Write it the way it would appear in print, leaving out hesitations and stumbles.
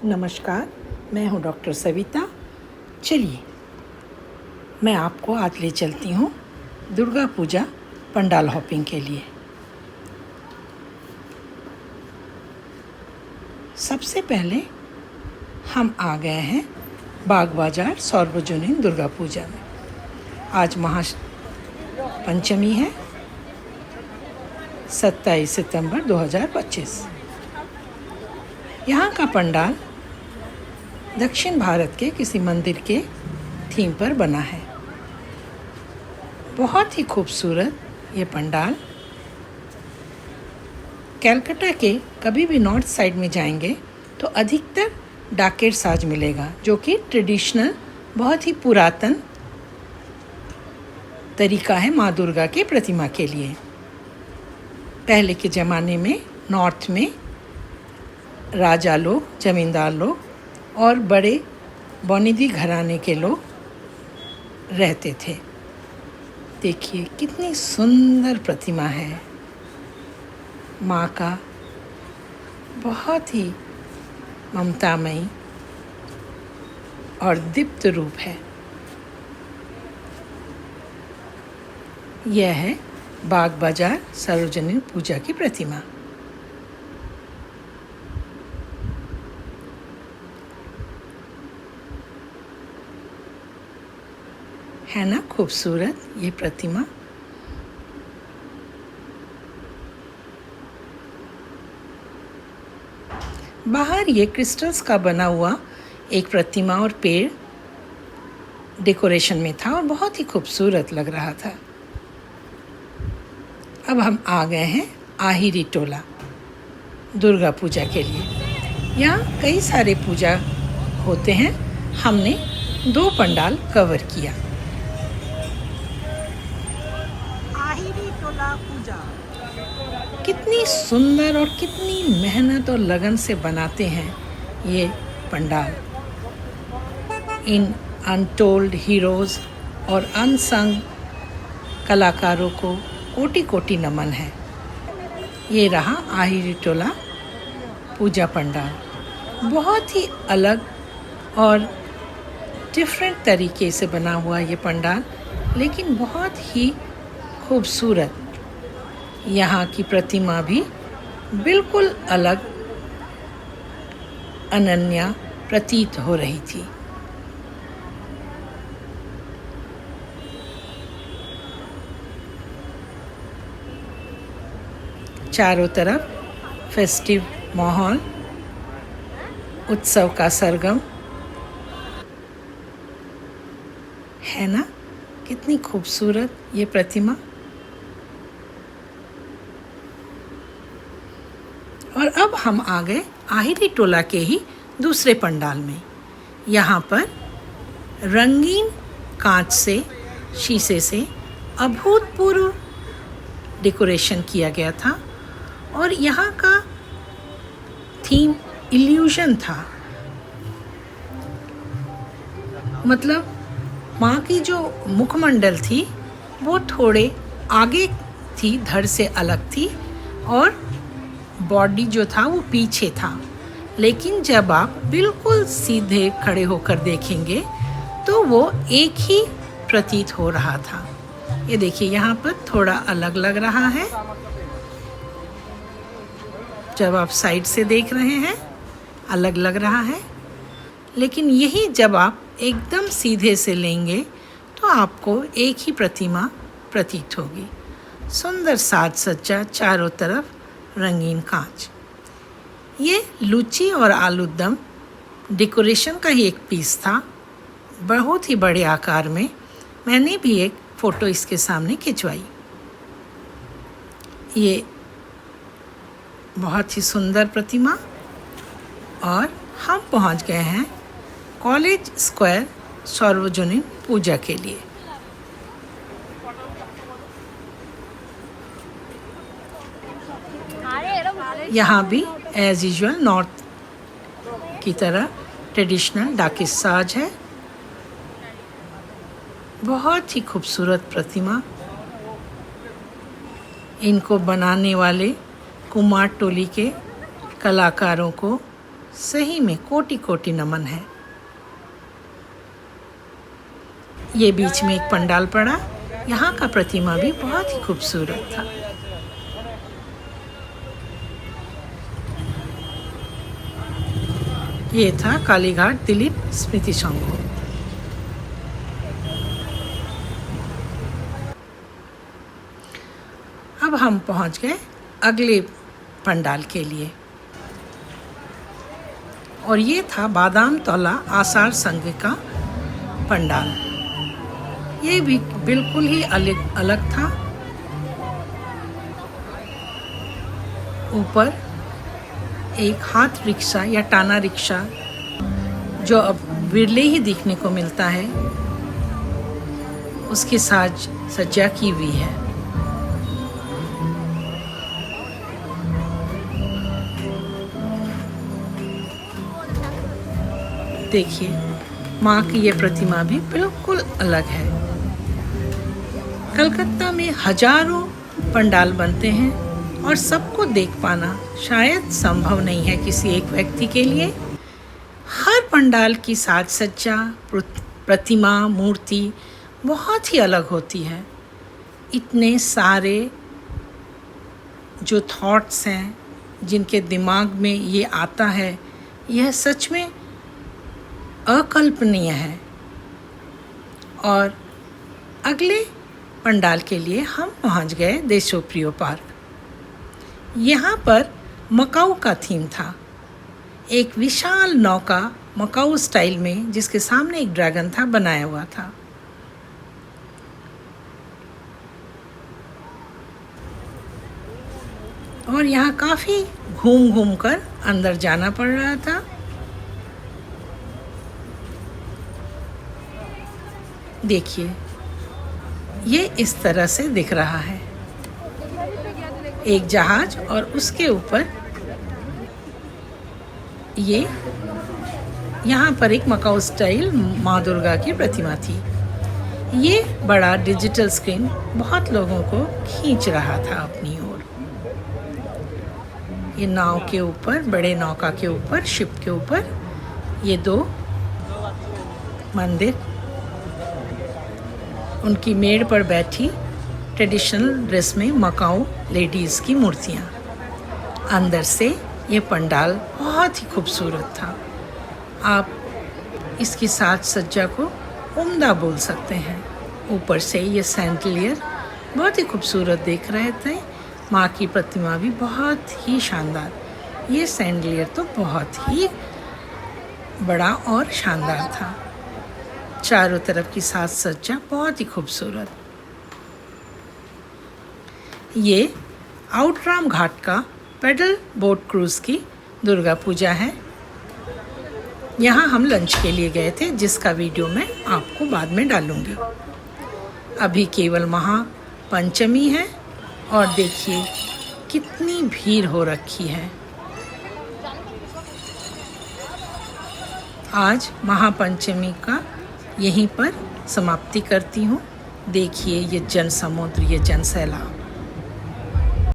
नमस्कार, मैं हूँ डॉक्टर सविता। चलिए, मैं आपको आज ले चलती हूँ दुर्गा पूजा पंडाल हॉपिंग के लिए। सबसे पहले हम आ गए हैं बाग बाजार सार्वजनिक दुर्गा पूजा में। आज महापंचमी है, 27 सितंबर 2025। यहाँ का पंडाल दक्षिण भारत के किसी मंदिर के थीम पर बना है। बहुत ही खूबसूरत ये पंडाल। कलकत्ता के कभी भी नॉर्थ साइड में जाएंगे तो अधिकतर डाकेट साज मिलेगा, जो कि ट्रेडिशनल, बहुत ही पुरातन तरीका है माँ दुर्गा के प्रतिमा के लिए। पहले के ज़माने में नॉर्थ में राजा लोग, जमींदार लोग और बड़े बौनिधी घराने के लोग रहते थे। देखिए कितनी सुंदर प्रतिमा है। माँ का बहुत ही ममतामयी और दीप्त रूप है। यह है बाग बाजार सार्वजनिक पूजा की प्रतिमा। है ना खूबसूरत ये प्रतिमा। बाहर ये क्रिस्टल्स का बना हुआ एक प्रतिमा और पेड़ डेकोरेशन में था और बहुत ही खूबसूरत लग रहा था। अब हम आ गए हैं आहिरी टोला दुर्गा पूजा के लिए। यहाँ कई सारे पूजा होते हैं। हमने 2 पंडाल कवर किया। पूजा कितनी सुंदर और कितनी मेहनत और लगन से बनाते हैं ये पंडाल। इन अनटोल्ड हीरोज़ और अनसंग कलाकारों को कोटि कोटि नमन है। ये रहा आहिरी टोला पूजा पंडाल। बहुत ही अलग और डिफरेंट तरीके से बना हुआ ये पंडाल, लेकिन बहुत ही खूबसूरत। यहाँ की प्रतिमा भी बिल्कुल अलग, अनन्या प्रतीत हो रही थी। चारों तरफ फेस्टिव माहौल, उत्सव का सरगम है ना। कितनी खूबसूरत ये प्रतिमा। और अब हम आ गए आहिरी टोला के ही दूसरे पंडाल में। यहाँ पर रंगीन कांच से, शीशे से अभूतपूर्व डेकोरेशन किया गया था और यहाँ का थीम इल्यूजन था। मतलब माँ की जो मुखमंडल थी वो थोड़े आगे थी, धड़ से अलग थी, और बॉडी जो था वो पीछे था। लेकिन जब आप बिल्कुल सीधे खड़े होकर देखेंगे तो वो एक ही प्रतीत हो रहा था। ये देखिए, यहाँ पर थोड़ा अलग लग रहा है। जब आप साइड से देख रहे हैं अलग लग रहा है, लेकिन यही जब आप एकदम सीधे से लेंगे तो आपको एक ही प्रतिमा प्रतीत होगी। सुंदर साज सज्जा, चारों तरफ रंगीन कांच। ये लूची और आलू दम डेकोरेशन का ही एक पीस था, बहुत ही बड़े आकार में। मैंने भी एक फ़ोटो इसके सामने खिंचवाई। ये बहुत ही सुंदर प्रतिमा। और हम पहुंच गए हैं कॉलेज स्क्वायर सार्वजनिक पूजा के लिए। यहाँ भी एज यूजुअल नॉर्थ की तरह ट्रेडिशनल डाकिस साज है। बहुत ही खूबसूरत प्रतिमा। इनको बनाने वाले कुमार टोली के कलाकारों को सही में कोटि कोटि नमन है। ये बीच में एक पंडाल पड़ा, यहाँ का प्रतिमा भी बहुत ही खूबसूरत था। ये था कालीघाट दिलीप स्मृति संकुल। अब हम पहुंच गए अगले पंडाल के लिए, और ये था बादाम तौला आसार संघ का पंडाल। ये भी बिल्कुल ही अलग था। ऊपर एक हाथ रिक्शा या टाना रिक्शा, जो अब विरले ही देखने को मिलता है, उसकी साज सज्जा की हुई है। देखिए, माँ की ये प्रतिमा भी बिल्कुल अलग है। कलकत्ता में हजारों पंडाल बनते हैं और सबको देख पाना शायद संभव नहीं है किसी एक व्यक्ति के लिए। हर पंडाल की साज सज्जा, प्रतिमा, मूर्ति बहुत ही अलग होती है। इतने सारे जो थॉट्स हैं जिनके दिमाग में ये आता है, यह सच में अकल्पनीय है। और अगले पंडाल के लिए हम पहुंच गए देशोप्रियो पार्क। यहाँ पर मकाऊ का थीम था। एक विशाल नौका मकाऊ स्टाइल में, जिसके सामने एक ड्रैगन था, बनाया हुआ था। और यहाँ काफ़ी घूम घूम कर अंदर जाना पड़ रहा था। देखिए, ये इस तरह से दिख रहा है, एक जहाज और उसके ऊपर ये यहाँ पर एक मकाऊ स्टाइल माँ दुर्गा की प्रतिमा थी। ये बड़ा डिजिटल स्क्रीन बहुत लोगों को खींच रहा था अपनी ओर। ये नाव के ऊपर, बड़े नौका के ऊपर, शिप के ऊपर, ये दो मंदिर, उनकी मेड़ पर बैठी ट्रेडिशनल ड्रेस में मकाऊ लेडीज़ की मूर्तियाँ। अंदर से ये पंडाल बहुत ही खूबसूरत था। आप इसकी साज सज्जा को उम्दा बोल सकते हैं। ऊपर से ये सैंडलियर बहुत ही खूबसूरत दिख रहे थे। माँ की प्रतिमा भी बहुत ही शानदार। ये सैंडलियर तो बहुत ही बड़ा और शानदार था। चारों तरफ की साज सज्जा बहुत ही खूबसूरत। ये आउटराम घाट का पेडल बोट क्रूज़ की दुर्गा पूजा है। यहाँ हम लंच के लिए गए थे, जिसका वीडियो मैं आपको बाद में डालूँगी। अभी केवल महापंचमी है और देखिए कितनी भीड़ हो रखी है। आज महापंचमी का यहीं पर समाप्ति करती हूँ। देखिए ये जन समुद्र, ये जन सैलाब।